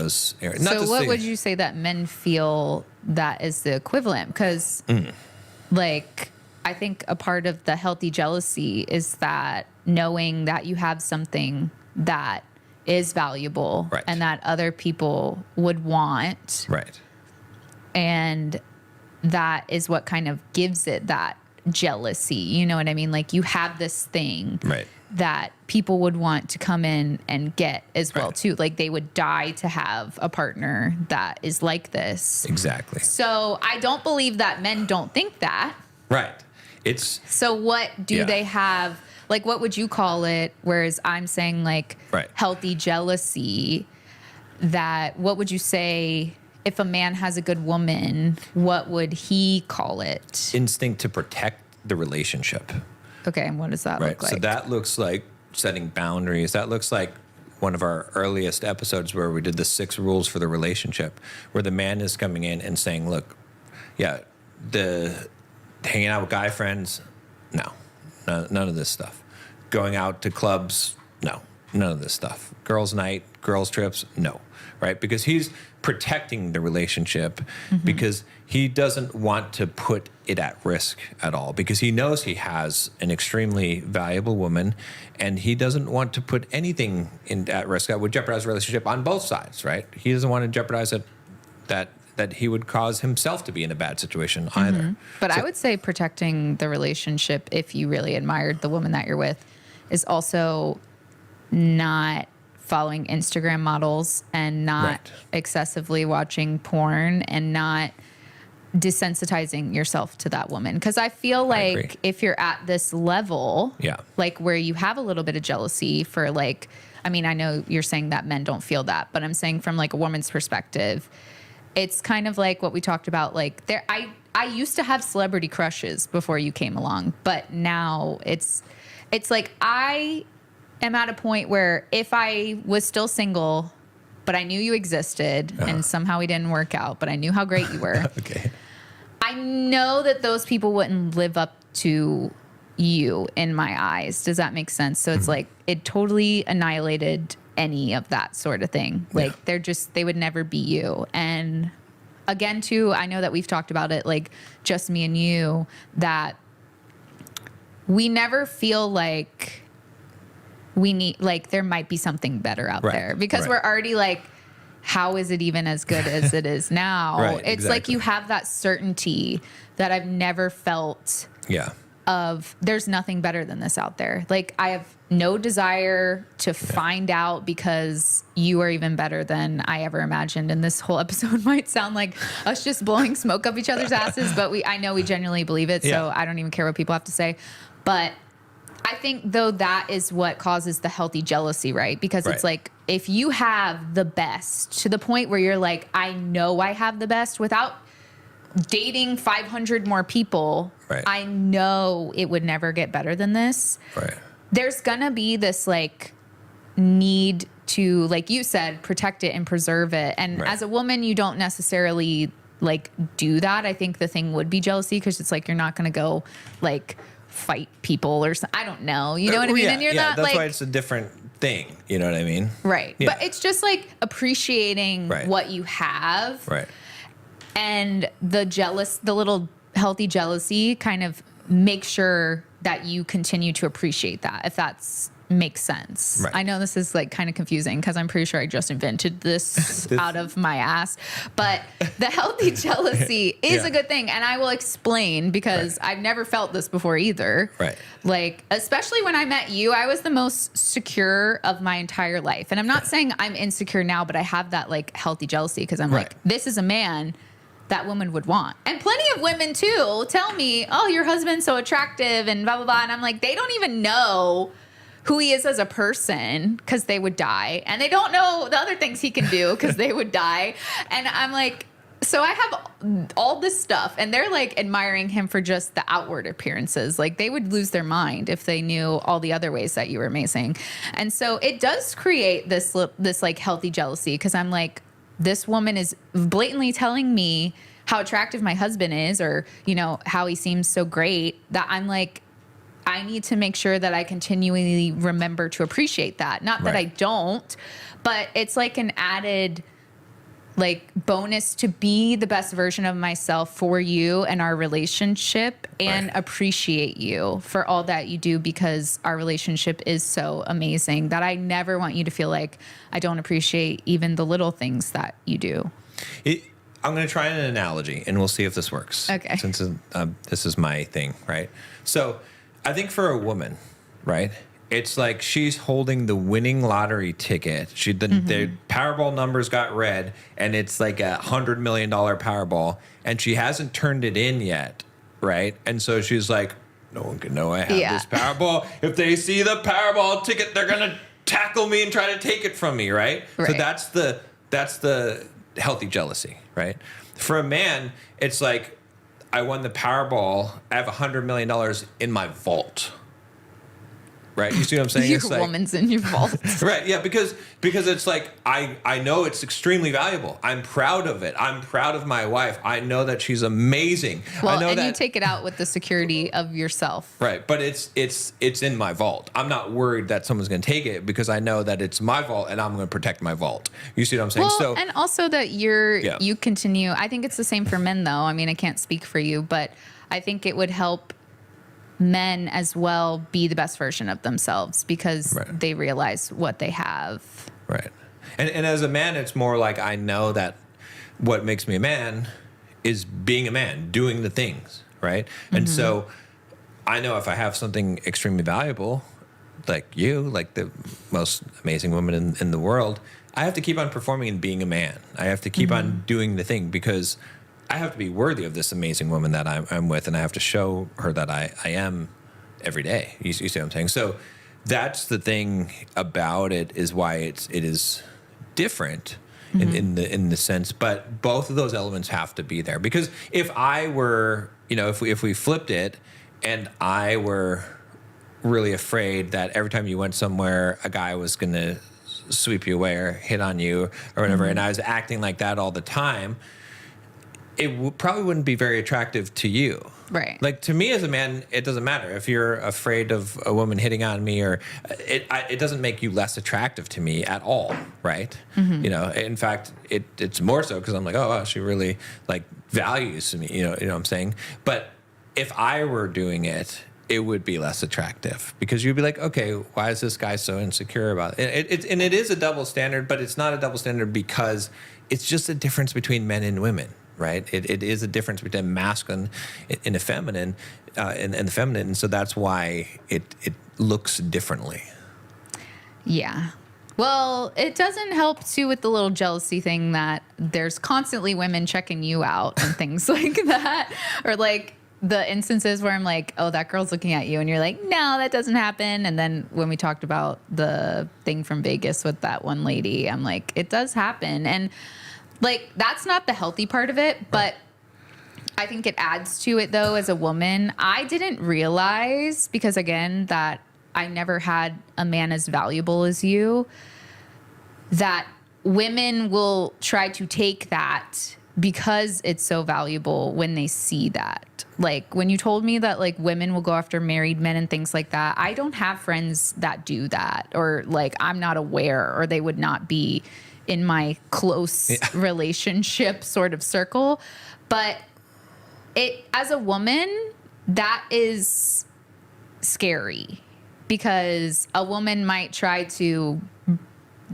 those areas. Not So to what say, would you say that men feel that is the equivalent? Because like, I think a part of the healthy jealousy is that knowing that you have something that is valuable Right. and that other people would want. Right. And that is what kind of gives it that jealousy. You know what I mean? Like, you have this thing Right. that people would want to come in and get as well, Right. too. Like, they would die to have a partner that is like this. Exactly. So I don't believe that men don't think that. Right. It's So what do Yeah. they have? Like, what would you call it? Whereas I'm saying, like, Right. healthy jealousy, that what would you say if a man has a good woman, what would he call it? instinct to protect the relationship. Okay, and what does that Right. look like? So that looks like setting boundaries. That looks like one of our earliest episodes where we did the 6 rules for the relationship, where the man is coming in and saying, look, yeah, the hanging out with guy friends, no, none of this stuff. Going out to clubs, no, none of this stuff. Girls' night, girls' trips, no, right? Because he's protecting the relationship because he doesn't want to put it at risk at all, because he knows he has an extremely valuable woman and he doesn't want to put anything at risk that would jeopardize the relationship on both sides, right? He doesn't want to jeopardize it that he would cause himself to be in a bad situation either. But I would say protecting the relationship, if you really admired the woman that you're with, is also not following Instagram models and not Right. excessively watching porn and not desensitizing yourself to that woman. Because I feel agree. like if you're at this level, Yeah. like where you have a little bit of jealousy for, like, I mean, I know you're saying that men don't feel that, but I'm saying from like a woman's perspective, it's kind of like what we talked about. Like, I used to have celebrity crushes before you came along, but now it's like I am at a point where if I was still single, but I knew you existed and somehow we didn't work out, but I knew how great you were. Okay. I know that those people wouldn't live up to you in my eyes. Does that make sense? So it's like it totally annihilated any of that sort of thing. Like they would never be you. And again, too, I know that we've talked about it, like just me and you, that we never feel like we need, like there might be something better out Right, there because right. we're already like, how is it even as good as it is now? Right, It's like exactly. you have that certainty that I've never felt Yeah. of there's nothing better than this out there. Like I have no desire to find out because you are even better than I ever imagined. And this whole episode might sound like us just blowing smoke up each other's asses, but I know we genuinely believe it. So Yeah. I don't even care what people have to say. But I think though that is what causes the healthy jealousy, right? Because it's Right. like if you have the best to the point where you're like, I know I have the best without dating 500 more people, Right. I know it would never get better than this. Right. There's gonna be this like need to, like you said, protect it and preserve it. And Right. as a woman, you don't necessarily like do that. I think the thing would be jealousy because it's like you're not gonna go like fight people or something. I don't know. You know what I mean? Yeah, And you're yeah, not that's like why it's a different thing. You know what I mean? right. Yeah. But it's just like appreciating Right. what you have. Right. And the little healthy jealousy kind of make sure that you continue to appreciate that, if that's makes sense. Right. I know this is like kind of confusing because I'm pretty sure I just invented this out of my ass, but the healthy jealousy is Yeah. a good thing. And I will explain because I've never felt this before either. Right. Like, especially when I met you, I was the most secure of my entire life. And I'm not saying I'm insecure now, but I have that like healthy jealousy because I'm Right. like, this is a man that woman would want. And plenty of women too tell me, oh, your husband's so attractive and blah, blah, blah. And I'm like, they don't even know who he is as a person because they would die. And they don't know the other things he can do because they would die. And I'm like, so I have all this stuff and they're like admiring him for just the outward appearances. Like they would lose their mind if they knew all the other ways that you were amazing. And so it does create this like healthy jealousy because I'm like, this woman is blatantly telling me how attractive my husband is or, you know, how he seems so great that I'm like, I need to make sure that I continually remember to appreciate that. Not that Right. I don't, but it's like an added like bonus to be the best version of myself for you and our relationship, and appreciate you for all that you do, because our relationship is so amazing that I never want you to feel like I don't appreciate even the little things that you do. I'm going to try an analogy, and we'll see if this works. Okay. Since this is my thing, right? So I think for a woman, right, it's like she's holding the winning lottery ticket. The Powerball numbers got read, and it's like $100 million Powerball, and she hasn't turned it in yet, right? And so she's like, no one can know I have this Powerball. If they see the Powerball ticket, they're going to tackle me and try to take it from me, right? So that's the healthy jealousy, right? For a man, it's like, I won the Powerball. I have $100 million in my vault. Right? You see what I'm saying? Your it's like, woman's in your vault. Right. Yeah. Because it's like, I know it's extremely valuable. I'm proud of it. I'm proud of my wife. I know that she's amazing. Well, I know and that, you take it out with the security of yourself. right. But it's in my vault. I'm not worried that someone's going to take it, because I know that it's my vault and I'm going to protect my vault. You see what I'm saying? Well, and also that you continue. I think it's the same for men, though. I mean, I can't speak for you, but I think it would help men as well be the best version of themselves, because they realize what they have. Right. And as a man, it's more like, I know that what makes me a man is being a man, doing the things, right? And so I know if I have something extremely valuable, like you, like the most amazing woman in the world, I have to keep on performing and being a man. I have to keep on doing the thing, because I have to be worthy of this amazing woman that I'm with, and I have to show her that I am every day. You see what I'm saying? So that's the thing about it, is why it is different in the sense, but both of those elements have to be there. Because if I were, if we flipped it, and I were really afraid that every time you went somewhere, a guy was going to sweep you away or hit on you or whatever, and I was acting like that all the time, it probably wouldn't be very attractive to you. Right. Like, to me as a man, it doesn't matter if you're afraid of a woman hitting on me, or it doesn't make you less attractive to me at all, right? In fact, it's more so because I'm like, oh, wow, she really like values me, you know what I'm saying? But if I were doing it, it would be less attractive, because you'd be like, okay, why is this guy so insecure about it? And it is a double standard, but it's not a double standard because it's just a difference between men and women. Right, it is a difference between masculine and the feminine, and the feminine, and so that's why it looks differently. Yeah. Well, it doesn't help too with the little jealousy thing that there's constantly women checking you out and things like that, or like the instances where I'm like, oh, that girl's looking at you, and you're like, no, that doesn't happen. And then when we talked about the thing from Vegas with that one lady, I'm like, it does happen, and like, that's not the healthy part of it, but I think it adds to it, though, as a woman. I didn't realize, because, again, that I never had a man as valuable as you, that women will try to take that because it's so valuable when they see that. Like, when you told me that, like, women will go after married men and things like that, I don't have friends that do that, or, like, I'm not aware, or they would not be in my close relationship sort of circle. But it, as a woman, that is scary, because a woman might try to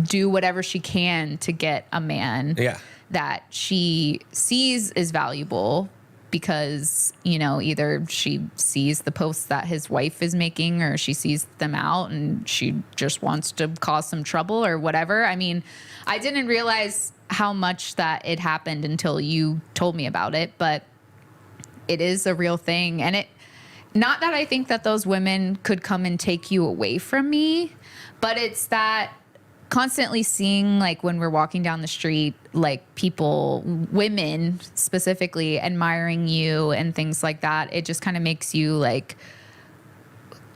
do whatever she can to get a man that she sees is valuable, because, either she sees the posts that his wife is making, or she sees them out and she just wants to cause some trouble or whatever. I mean, I didn't realize how much that it happened until you told me about it, but it is a real thing. And not that I think that those women could come and take you away from me, but it's that constantly seeing, like, when we're walking down the street, like, people, women specifically, admiring you and things like that, it just kind of makes you like,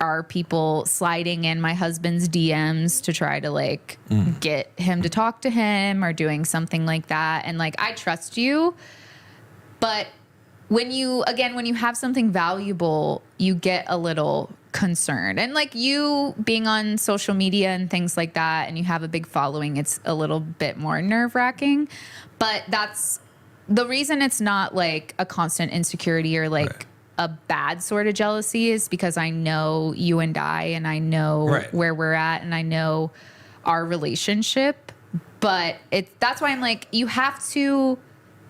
are people sliding in my husband's DMs to try to like get him to talk to him, or doing something like that? And like, I trust you, but when you have something valuable, you get a little concerned. And like you being on social media and things like that, and you have a big following, it's a little bit more nerve-wracking. But that's the reason it's not like a constant insecurity or like a bad sort of jealousy is because I know you and I know where we're at, and I know our relationship. But that's why I'm like, you have to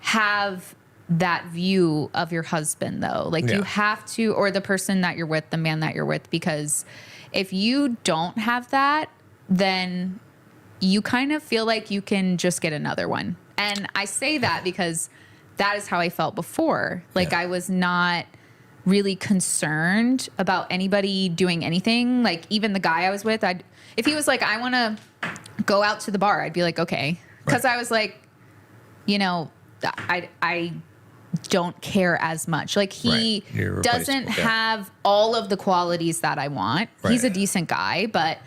have that view of your husband though. Like you have to, or the person that you're with, the man that you're with, because if you don't have that, then you kind of feel like you can just get another one. And I say that because that is how I felt before. Like I was not really concerned about anybody doing anything. Like even the guy I was with, if he was like, I want to go out to the bar, I'd be like, okay. Because I was like, you know, I don't care as much. Like he doesn't have all of the qualities that I want. He's a decent guy, but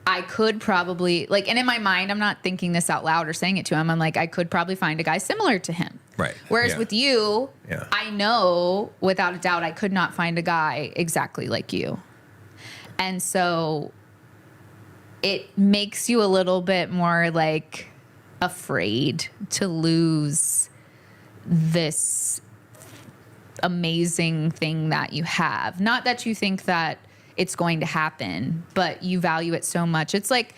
I could probably like, and in my mind, I'm not thinking this out loud or saying it to him. I'm like, I could probably find a guy similar to him. Right. Whereas with you, I know without a doubt, I could not find a guy exactly like you. And so it makes you a little bit more like afraid to lose this amazing thing that you have. Not that you think that it's going to happen, but you value it so much. It's like,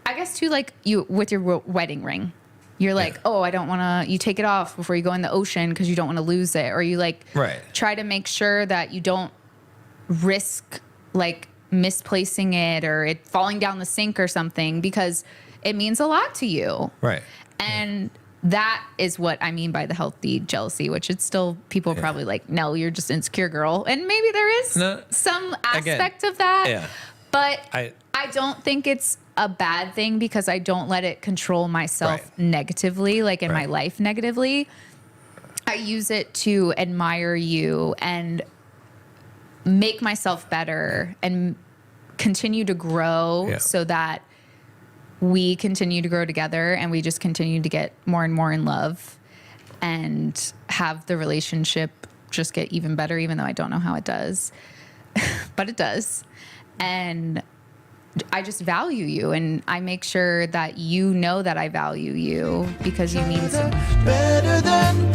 I guess too, like you with your wedding ring, you're like, oh, I don't want to, you take it off before you go in the ocean because you don't want to lose it. Or you like try to make sure that you don't risk like misplacing it or it falling down the sink or something because it means a lot to you. Right. And that is what I mean by the healthy jealousy, which it's still, people are probably like, no, you're just insecure, girl. And maybe there is some aspect of that. Yeah. But I don't think it's a bad thing because I don't let it control myself negatively, like in my life negatively. I use it to admire you and make myself better and continue to grow so that we continue to grow together and we just continue to get more and more in love and have the relationship just get even better, even though I don't know how it does, but it does. And I just value you and I make sure that you know that I value you because you mean so much. Better than